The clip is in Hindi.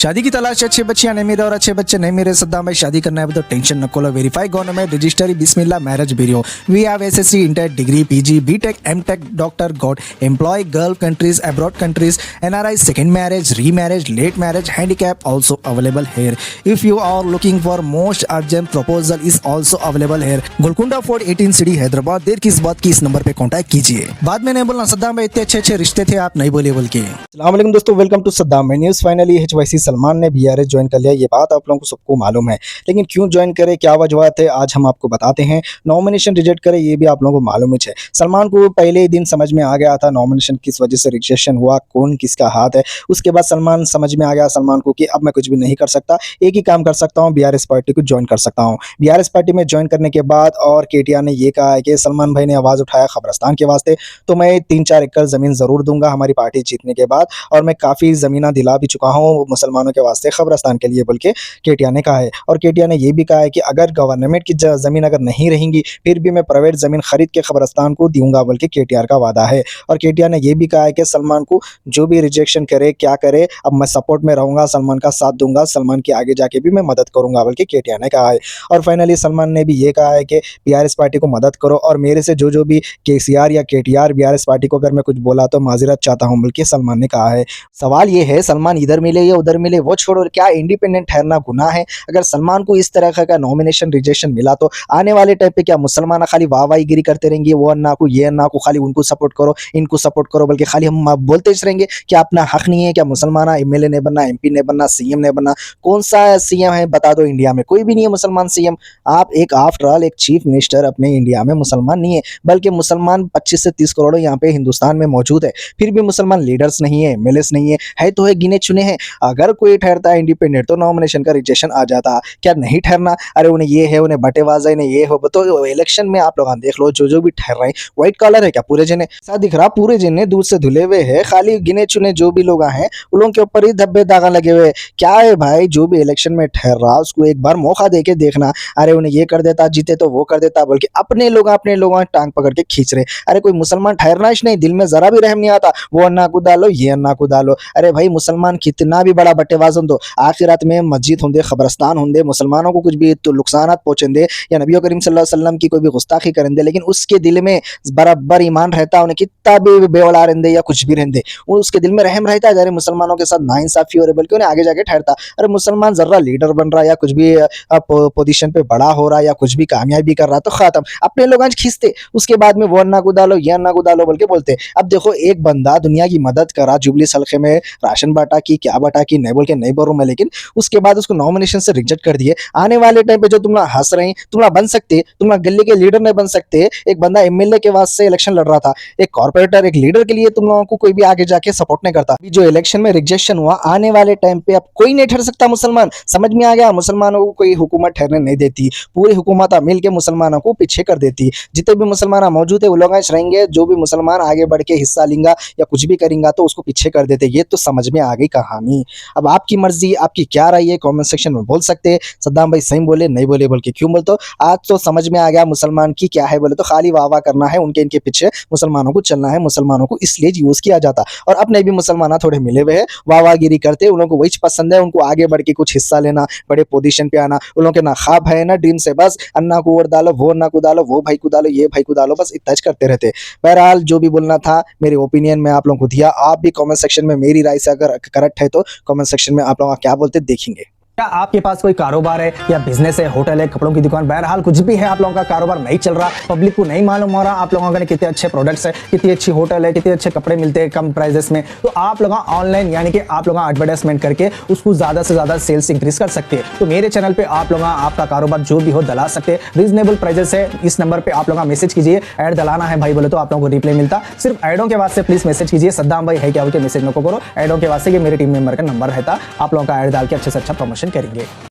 शादी की तलाश अच्छे बच्चे नहीं मिले और अच्छे बच्चे नहीं मिले सद्दाम भाई शादी करना है तो टेंशन न लो verify government registry Bismillah marriage bureau we have SSC inter degree PG B Tech M Tech doctor god employ girl countries abroad countries NRI second marriage remarriage late marriage handicap also available here if you are looking for most urgent proposal is also available here Golconda fort 18 city Hyderabad देर किस बात की इस नंबर पे कांटेक्ट कीजिए। बाद में नहीं बोलना सद्दाम भाई इतने अच्छे रिश्ते थे आप नहीं बोले बोल के। अस्सलाम वालेकुम दोस्तों, वेलकम टू सद्दाम भाई न्यूज़। फाइनली एचवाईसी सलमान ने बीआरएस ज्वाइन कर लिया, ये बात आप लोगों को सबको मालूम है, लेकिन क्यों ज्वाइन करे, क्या वजह है, आज हम आपको बताते हैं। नॉमिनेशन रिजेक्ट करे ये भी आप लोगों को मालूम है। सलमान को पहले ही दिन समझ में आ गया था नॉमिनेशन किस वजह से रिजेक्शन हुआ, कौन किसका हाथ है। उसके बाद सलमान समझ में आ गया सलमान को कि अब मैं कुछ भी नहीं कर सकता, एक ही काम कर सकता हूँ, बीआरएस पार्टी को ज्वाइन कर सकता हूँ। बीआरएस पार्टी में ज्वाइन करने के बाद और केटीआर ने ये कहा है कि सलमान भाई ने आवाज़ उठाया खबरस्तान के वास्ते, तो मैं 3-4 एकड़ ज़मीन ज़रूर दूंगा हमारी पार्टी जीतने के बाद, और मैं काफ़ी ज़मीना दिला भी चुका हूँ मुसलमानों के वास्ते खबरस्तान के लिए, बल्कि केटीआर ने कहा है। और केटीआर ने यह भी कहा है कि अगर गवर्नमेंट की ज़मीन अगर नहीं रहेंगी फिर भी मैं प्राइवेट ज़मीन खरीद के खबरस्तान को दूंगा, बल्कि केटीआर का वादा है। और केटीआर ने यह भी कहा है कि सलमान को जो भी रिजेक्शन करे क्या करे, अब मैं सपोर्ट में रहूंगा, सलमान का साथ दूंगा, सलमान की आगे जाके भी मैं मदद करूंगा, बल्कि केटीआर ने कहा है। और फाइनली सलमान ने भी ये कहा है कि बीआरएस पार्टी को मदद करो, और मेरे से जो भी केसीआर या केटीआर बीआरएस पार्टी को अगर मैं कुछ बोला तो माजरत चाहता हूं, बल्कि सलमान ने कहा है। सवाल ये है सलमान इधर मिले या उधर मिले वो छोड़ो, क्या इंडिपेंडेंट ठहरना गुनाह है? अगर सलमान को इस तरह का नॉमिनेशन रिजेक्शन मिला तो आने वाले टाइम पे क्या मुसलमान खाली वाहवाहीगिरी करते रहेंगे, वो अन्ना को ये अन्ना को खाली उनको सपोर्ट करो इनको सपोर्ट करो, बल्कि खाली हम बोलते रहेंगे क्या अपना हक नहीं है? क्या मुसलमान एमएलए नहीं बनना, एमपी नहीं बनना, सीएम नहीं बनना? कौन सा सीएम है बता दो इंडिया में? कोई भी नहीं है मुसलमान सीएम। आप एक आफ्टर ऑल एक चीफ मिनिस्टर अपने इंडिया में मुसलमान नहीं है, बल्कि मुसलमान 25 से 30 करोड़ यहाँ पे हिंदुस्तान में मौजूद है, फिर भी मुसलमान लीडर्स नहीं है, एमएलएस नहीं है तो है गिने चुने हैं। अगर कोई ठहरता है इंडिपेंडेंट तो नॉमिनेशन का रिजेक्शन आ जाता, क्या नहीं ठहरना? अरे उन्हें ये है, उन्हें बटेबाजा है, ये हो, तो इलेक्शन में आप लोग देख लो जो भी ठहर रहे हैं व्हाइट कॉलर है क्या? पूरे जने ऐसा दिख रहा, पूरे जने दूध से धुले हुए है, खाली गिने चुने जो भी लोग हैं उन लोगों के ऊपर ही धब्बे दागा लगे हुए। क्या है भाई, जो भी इलेक्शन में ठहर रहा उसको एक बार मौका देके देखना। अरे उन्हें ये कर देता, जीते तो वो कर देता, बल्कि अपने लोग टांग पकड़ के खींच रहे। अरे कोई मुसलमान ठहरना ही नहीं, दिल में जरा भी रहम नहीं आता, वो अन्ना को डालो ये अन्ना को डालो। अरे भाई मुसलमान कितना भी बड़ा बट्टेबाजन दो, आखिरत में मस्जिद होंगे, खबरस्तान होंगे, मुसलमानों को कुछ भी तो नुकसान पहुंचेंगे या नबी करीम सल्लल्लाहु अलैहि वसल्लम की कोई भी गुस्ताखी करेंगे, लेकिन उसके दिल में बराबर ईमान रहता, उन्हें कितना भी बेवड़ा रहंदे या कुछ भी रहंदे, उसके दिल में रहम रहता है। अरे मुसलमानों के साथ नाइंसाफी हो रही, बल्कि उन्हें आगे जाके ठहरता। अरे मुसलमान जर्रा लीडर बन रहा या कुछ भी पोजीशन पे बड़ा हो रहा या कुछ भी कामयाबी कर रहा तो खत्म, अपने लोग आज खींचते, उसके बाद में वो अन्ना को डालो ये अन्ना को डालो बोल के बोलते। अब देखो एक बंदा दुनिया की मदद करा, जुबली हल्के में राशन बांटा की क्या बांटा की नहीं बोल के नहीं बोल रहा मैं, लेकिन उसके बाद उसको नॉमिनेशन से रिजेक्ट कर दिए। आने वाले टाइम पे जो तुम हंस रहे हैं, तुम बन सकते, तुम गली के लीडर नहीं बन सकते। एक बंदा एमएलए के वास्ते इलेक्शन लड़ रहा था, एक कॉर्पोरेटर एक लीडर के लिए तुम लोगों को कोई भी आगे जाके सपोर्ट नहीं करता। जो इलेक्शन में रिजेक्शन हुआ, आने वाले टाइम पे अब कोई नहीं ठहर सकता मुसलमान। समझ में आ गया, मुसलमानों को कोई हुकूमत ठहरने नहीं देती, पूरी हुकूमत मिल के मुसलमानों को पीछे कर देती। जितने भी मुसलमान मौजूद है वो लोग रहेंगे, जो भी मुसलमान आगे बढ़ के हिस्सा लेंगा या कुछ भी करेंगे तो उसको पीछे कर देते। ये तो समझ में आ गई कहानी। अब आपकी मर्जी, आपकी क्या राय है कमेंट सेक्शन में बोल सकते हैं। सद्दाम भाई सही बोले नहीं बोले बोल के क्यों बोलते हो? आज तो समझ में आ गया मुसलमान की क्या है, बोले तो खाली वाह वाह करना है, उनके इनके पीछे मुसलमानों को चलना है, मुसलमानों को इसलिए यूज किया जाता। और अपने भी मुसलमान थोड़े मिले हुए हैं, वाहवागिरी करते, उन लोगों को वही पसंद है, उनको आगे बढ़ के कुछ हिस्सा लेना, बड़े पोजीशन पे आना, उन लोगों के ना ख्वाब है ना ड्रीम से, बस अन्ना को और डालो, वो अन्ना को डालो, वो भाई को डालो, ये भाई को डालो, बस इतना करते रहते। बहरहाल जो भी बोलना था मेरे ओपिनियन में आप लोगों को दिया। आप भी कमेंट सेक्शन में मेरी राय से अगर करेक्ट है तो कमेंट सेक्शन में आप लोग क्या बोलते देखेंगे। क्या आपके पास कोई कारोबार है या बिजनेस है, होटल है, कपड़ों की दुकान, बहरहाल कुछ भी है, आप लोगों का कारोबार नहीं चल रहा, पब्लिक को नहीं मालूम हो रहा आप लोगों के कितने अच्छे प्रोडक्ट्स है, कितनी अच्छी होटल है, कितने अच्छे कपड़े मिलते हैं कम प्राइजेस में, तो आप लोग ऑनलाइन यानी कि आप लोग एडवर्टाइजमेंट करके उसको ज्यादा से ज्यादा सेल्स इंक्रीज कर सकते हैं। तो मेरे चैनल पे आप लोग आपका कारोबार जो भी हो दला सकते हैं, रीजनेबल प्राइजेस है। इस नंबर पे आप लोग मैसेज कीजिए, ऐड दलाना है भाई बोले तो आप लोगों को रिप्लाई मिलता। सिर्फ ऐडों के वास्ते प्लीज मैसेज कीजिए, सद्दाम भाई है क्या बोल के मैसेज नको करो, ऐडों के वास्ते मेरे टीम मेंबर का नंबर रहता, आप लोगों का ऐड डाल के अच्छे से अच्छा प्रमोशन करेंगे।